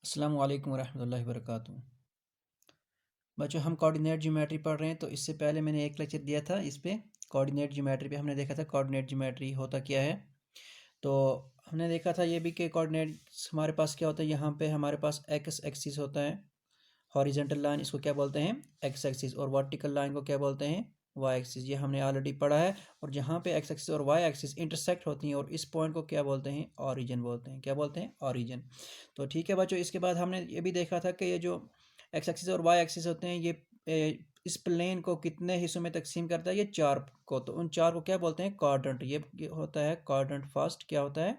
अस्सलाम वालेकुम रहमतुल्लाहि वबरकातुहू। बच्चों हम कोऑर्डिनेट ज्योमेट्री पढ़ रहे हैं। तो इससे पहले मैंने एक लेक्चर दिया था इस पे कोऑर्डिनेट ज्योमेट्री पे। हमने देखा था कोऑर्डिनेट ज्योमेट्री होता क्या है। तो हमने देखा था ये भी कि कोऑर्डिनेट्स हमारे पास क्या होता है। यहाँ पे हमारे पास एक्स एक्सिस होता है, हॉरिजॉन्टल लाइन इसको क्या बोलते हैं, एक्स एक्सिस, और वर्टिकल लाइन को क्या बोलते हैं, वाई एक्सिस। ये हमने ऑलरेडी पढ़ा है। और जहाँ पे एक्स एक्सिस और वाई एक्सिस इंटरसेक्ट होती हैं और इस पॉइंट को क्या बोलते हैं, ऑरिजिन बोलते हैं। क्या बोलते हैं, ऑरिजिन। तो ठीक है बच्चों, इसके बाद हमने ये भी देखा था कि ये जो एक्स एक्सिस और वाई एक्सिस होते हैं ये इस प्लेन को कितने हिस्सों में तकसीम करता है, ये चार को। तो उन चार को क्या बोलते हैं, क्वाड्रेंट। ये होता है क्वाड्रेंट फर्स्ट, क्या होता है,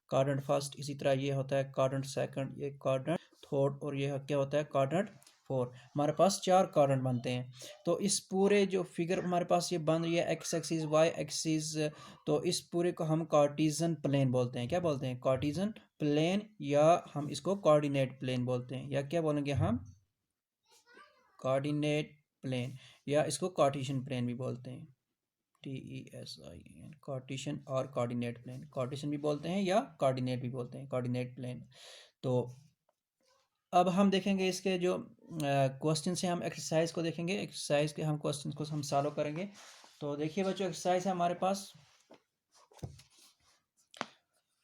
क्वाड्रेंट फर्स्ट। इसी तरह ये होता है क्वाड्रेंट सेकंड, ये क्वाड्रेंट थर्ड, और ये क्या होता है, क्वाड्रेंट फोर। हमारे पास चार क्वाड्रेंट बनते हैं। तो इस पूरे जो फिगर हमारे पास ये बन रही है, एक्स एक्सिस वाई एक्सिस, तो इस पूरे को हम कार्टेशियन प्लेन बोलते हैं। क्या बोलते हैं, कार्टेशियन प्लेन, या हम इसको कोऑर्डिनेट प्लेन बोलते हैं, या क्या बोलेंगे हम, कोऑर्डिनेट प्लेन, या इसको कार्टेशियन प्लेन भी बोलते हैं। TESIN, कार्टेशियन और कोऑर्डिनेट प्लेन। कार्टेशियन भी बोलते हैं या कोऑर्डिनेट भी बोलते हैं, कोऑर्डिनेट प्लेन। तो अब हम देखेंगे इसके जो क्वेश्चन से, हम एक्सरसाइज को देखेंगे। एक्सरसाइज के हम क्वेश्चन को हम सॉल्व करेंगे। तो देखिए बच्चों, एक्सरसाइज है हमारे पास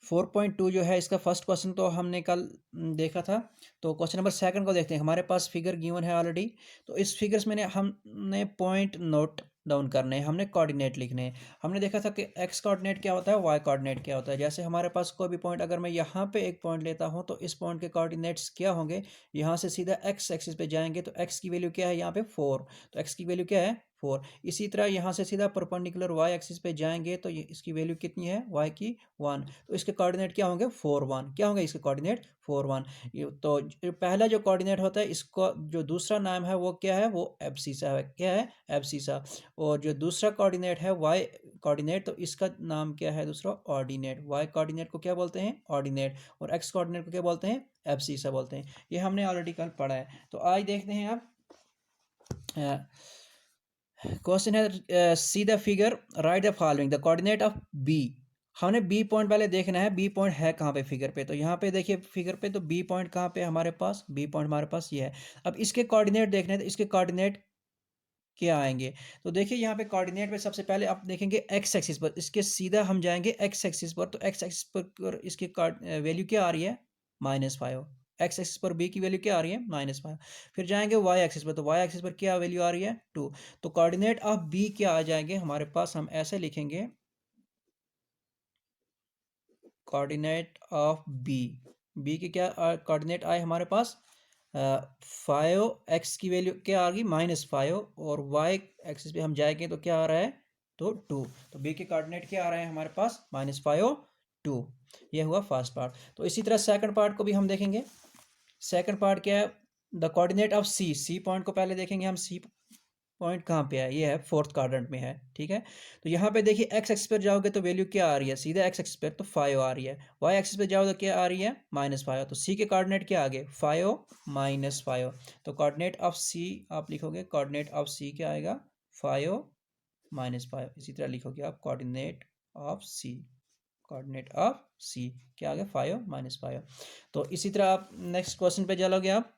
4.2 जो है इसका फर्स्ट क्वेश्चन तो हमने कल देखा था। तो क्वेश्चन नंबर सेकंड को देखते हैं। हमारे पास फिगर गिवन है ऑलरेडी। तो इस फिगर्स में हमने पॉइंट नोट डाउन करने हैं, हमने कोऑर्डिनेट लिखने हैं। हमने देखा था कि एक्स कोऑर्डिनेट क्या होता है, वाई कोऑर्डिनेट क्या होता है। जैसे हमारे पास कोई भी पॉइंट, अगर मैं यहाँ पे एक पॉइंट लेता हूँ तो इस पॉइंट के कोऑर्डिनेट्स क्या होंगे, यहाँ से सीधा एक्स एक्सिस पे जाएंगे तो एक्स की वैल्यू क्या है, यहाँ पे 4। तो एक्स की वैल्यू क्या है, 4। इसी तरह यहाँ से सीधा परपेंडिकुलर वाई एक्सिस पे जाएंगे तो ये इसकी वैल्यू कितनी है, वाई की 1। तो इसके कोऑर्डिनेट क्या होंगे, 4 1। क्या होंगे इसके कोऑर्डिनेट, 4 1। तो पहला जो कोऑर्डिनेट होता है, इसको जो दूसरा नाम है वो क्या है, वो एब्सिसा है। क्या है, एब्सिसा। और जो दूसरा कोऑर्डिनेट है वाई कोऑर्डिनेट, तो इसका नाम क्या है दूसरा, ऑर्डिनेट। वाई कोऑर्डिनेट को क्या बोलते हैं, ऑर्डिनेट, और एक्स कोऑर्डिनेट को क्या बोलते हैं, एब्सिसा बोलते हैं। ये हमने ऑलरेडी कल पढ़ा है। तो आज देखते हैं अब क्वेश्चन है, see the figure, write the following, the coordinate of B. हमने बी पॉइंट पहले देखना है, बी पॉइंट है कहाँ पे फिगर पे। तो यहाँ पे देखिए फिगर पे, तो बी पॉइंट कहाँ पे हमारे पास, बी पॉइंट हमारे पास ये है। अब इसके कोऑर्डिनेट देखने हैं, तो इसके कोऑर्डिनेट क्या आएंगे। तो देखिए यहाँ पे कोऑर्डिनेट पे सबसे पहले आप देखेंगे एक्स एक्सिस पर, इसके सीधा हम जाएंगे एक्स एक्सिस पर। तो एक्स एक्सिस पर इसकी वैल्यू क्या आ रही है, -5। एक्स एक्सिस पर बी की वैल्यू क्या आ रही है, -5। फिर जाएंगे वाई एक्सिस पर, तो वाई एक्सिस पर क्या वैल्यू आ रही है, 2। तो कोऑर्डिनेट ऑफ बी क्या आ जाएंगे हमारे पास, हम ऐसे लिखेंगे, कोऑर्डिनेट ऑफ बी, बी के क्या कोऑर्डिनेट आए हमारे पास, 5। एक्स की वैल्यू क्या आ गई, -5, और वाई एक्सिस पे हम जाएंगे तो क्या आ रहा है, तो 2। तो बी के कोऑर्डिनेट क्या आ रहे हैं हमारे पास, -5 2। ये हुआ फर्स्ट पार्ट। तो इसी तरह सेकंड पार्ट को भी हम देखेंगे। सेकंड पार्ट क्या है, the coordinate of C. C point को पहले देखेंगे हम। सी पॉइंट कहाँ पे है, ये है फोर्थ क्वाड्रेंट में है, ठीक है। तो यहाँ पे देखिए एक्स एक्सिस पर जाओगे तो वैल्यू क्या आ रही है, सीधा एक्स एक्सिस पर तो 5 आ रही है। वाई एक्सिस पे जाओ तो क्या आ रही है, -5। तो सी के कोऑर्डिनेट क्या आ गए, 5 -5। तो कोऑर्डिनेट ऑफ सी आप लिखोगे, कोऑर्डिनेट ऑफ सी क्या आएगा, 5 -5। इसी तरह लिखोगे आप coordinate of C, coordinate of C क्या आ गया, 5 -5। तो इसी तरह आप नेक्स्ट क्वेश्चन पे चलोगे आप,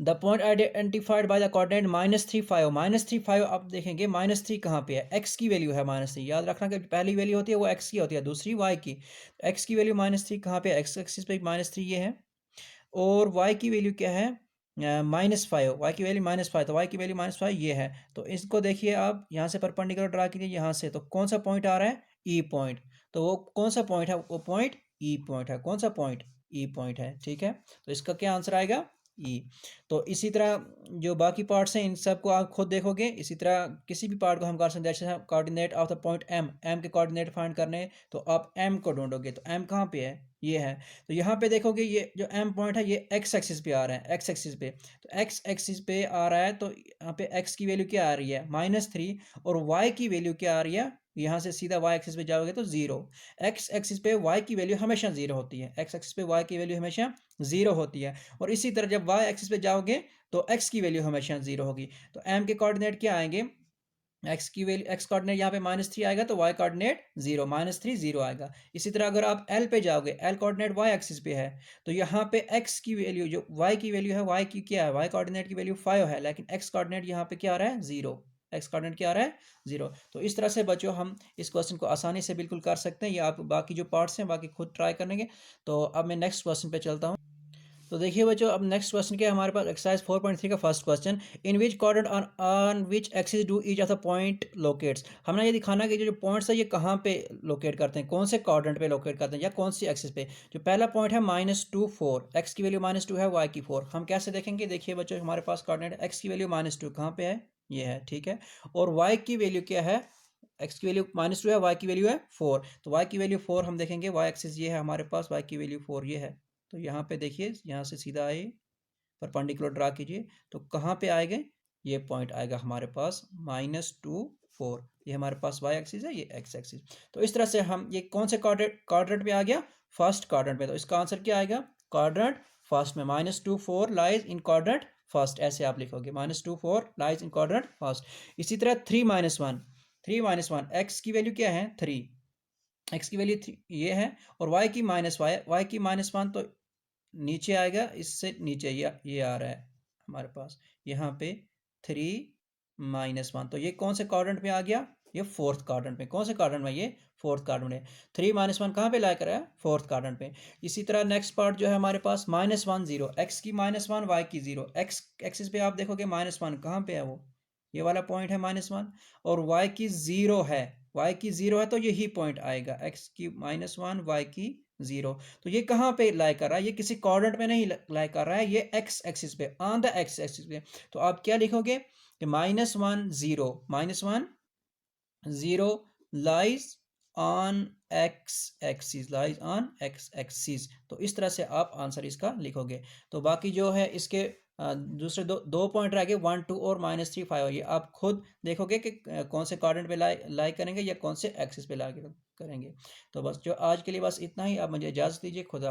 the point identified by the coordinate -3 5। -3 5 आप देखेंगे, -3 कहाँ पे है, एक्स की वैल्यू है -3। याद रखना कि पहली वैल्यू होती है वो एक्स की होती है, दूसरी वाई की। एक्स की वैल्यू -3 कहाँ पे है, एक्स एक्सिस पे -3 ये है। और वाई की वैल्यू क्या है, -5। वाई की वैल्यू -5, तो वाई की वैल्यू -5 ये है। तो इसको देखिए आप यहाँ से परपेंडिकुलर ड्रा कीजिए, यहाँ से तो कौन सा पॉइंट आ रहा है, ई पॉइंट। तो वो कौन सा पॉइंट है, वो पॉइंट ई पॉइंट है। कौन सा पॉइंट, ई पॉइंट है, ठीक है। तो इसका क्या आंसर आएगा, ई। तो इसी तरह जो बाकी पार्ट्स हैं इन सब को आप खुद देखोगे। इसी तरह किसी भी पार्ट को हम कर सकते हैं, जैसे coordinate of the point M, M के कोऑर्डिनेट फाइंड करने हैं, तो आप एम को ढूंढोगे। तो एम कहाँ पे है, ये है। तो यहाँ पे देखोगे ये जो एम पॉइंट है ये एक्स एक्सिस पे आ रहा है, एक्स एक्सिस पे। तो एक्स एक्सिस पे आ रहा है, तो यहाँ पे एक्स की वैल्यू क्या आ रही है, -3, और वाई की वैल्यू क्या आ रही है, यहाँ से सीधा वाई एक्सिस पे जाओगे तो 0। एक्स एक्सिस पे वाई की वैल्यू हमेशा 0 होती है, एक्स एक्सिस पे वाई की वैल्यू हमेशा 0 होती है। और इसी तरह जब वाई एक्सिस पे जाओगे तो एक्स की वैल्यू हमेशा 0 होगी। तो एम के कोऑर्डिनेट क्या आएंगे, एक्स की वैल्यू एक्स कोऑर्डिनेट यहाँ पे -3 आएगा तो वाई कोऑर्डिनेट 0, -3 0 आएगा। इसी तरह अगर आप एल पे जाओगे, एल कोऑर्डिनेट वाई एक्सिस पे है, तो यहाँ पे एक्स की वैल्यू जो वाई की वैल्यू है, वाई की क्या है, वाई कोऑर्डिनेट की वैल्यू 5 है, लेकिन एक्स कोऑर्डिनेट यहाँ पे क्या आ रहा है 0। एक्स कोऑर्डिनेट क्या आ रहा है 0। तो इस तरह से बच्चों हम इस क्वेश्चन को आसानी से बिल्कुल कर सकते हैं। ये आप बाकी जो पार्ट्स हैं बाकी खुद ट्राई करेंगे। तो अब मैं नेक्स्ट क्वेश्चन पे चलता हूँ। तो देखिए बच्चों, अब नेक्स्ट क्वेश्चन क्या है हमारे पास, एक्सरसाइज 4.3 का first question, in which coordinate on which axis do each of the point locates. हमने ये दिखाना कि जो पॉइंट्स है ये कहाँ पे लोकेट करते हैं, कौन से कोऑर्डिनेट पे लोकेट करते हैं या कौन सी एक्सिस पे। जो पहला पॉइंट है -2 4, एक्स की वैल्यू -2 है, वाई की 4। हम कैसे देखेंगे, देखिए बच्चों हमारे पास कोऑर्डिनेट एक्स की वैल्यू -2 कहाँ पे है, ये है, ठीक है। और वाई की वैल्यू क्या है, एक्स की वैल्यू -2 है, वाई की वैल्यू है 4। तो वाई की वैल्यू 4 हम देखेंगे, वाई एक्सिस ये है हमारे पास, वाई की वैल्यू 4 ये है। तो यहाँ पे देखिए, यहाँ से सीधा आए, परपेंडिकुलर ड्रा कीजिए, तो कहाँ पे आएगा, ये पॉइंट आएगा हमारे पास -2 4। ये हमारे पास वाई एक्सिस है, ये एक्स एक्सिस। तो इस तरह से हम ये कौन से क्वाड्रेंट पे आ गया, फर्स्ट क्वाड्रेंट पे। तो इसका आंसर क्या आएगा, क्वाड्रेंट फर्स्ट में, -2 4 लाइज इन क्वाड्रेंट फर्स्ट, ऐसे आप लिखोगे, -2 4 लाइज इन क्वाड्रेंट फर्स्ट। इसी तरह 3 - 1 एक्स की वैल्यू क्या है 3, एक्स की वैल्यू ये है, और वाई की वाई की -1 तो नीचे आएगा, इससे नीचे ये आ रहा है हमारे पास यहाँ पे 3 - 1। तो ये कौन से क्वाड्रेंट में आ गया, ये फोर्थ क्वाड्रेंट में। कौन से क्वाड्रेंट में, ये फोर्थ क्वाड्रेंट में। 3 - 1 कहाँ पे ला कर है, फोर्थ क्वाड्रेंट पे। इसी तरह नेक्स्ट पार्ट जो है हमारे पास -1 0, एक्स की -1 वाई की 0। एक्स एक्सिस पे आप देखोगे -1 कहाँ पे है, वो ये वाला पॉइंट है -1। और वाई की 0 है, वाई की 0 है तो यही पॉइंट आएगा, एक्स की -1 वाई की 0। तो ये कहाँ पे लाई कर रहा है, ये किसी कोऑर्डिनेट में नहीं लाई कर रहा है, ये एक्स एक्सिस पे, ऑन द एक्स एक्सिस पे। तो आप क्या लिखोगे कि -1 0, -1 0 lies on x axis, lies on x axis. तो इस तरह से आप आंसर इसका लिखोगे। तो बाकी जो है इसके दूसरे दो पॉइंट रह गए, 1 2 और -3 5। ये आप खुद देखोगे कि कौन से कोऑर्डिनेट पे लाई करेंगे या कौन से एक्सिस पे लाई करेंगे। तो बस जो आज के लिए बस इतना ही, आप मुझे इजाज़त दीजिए, खुदा।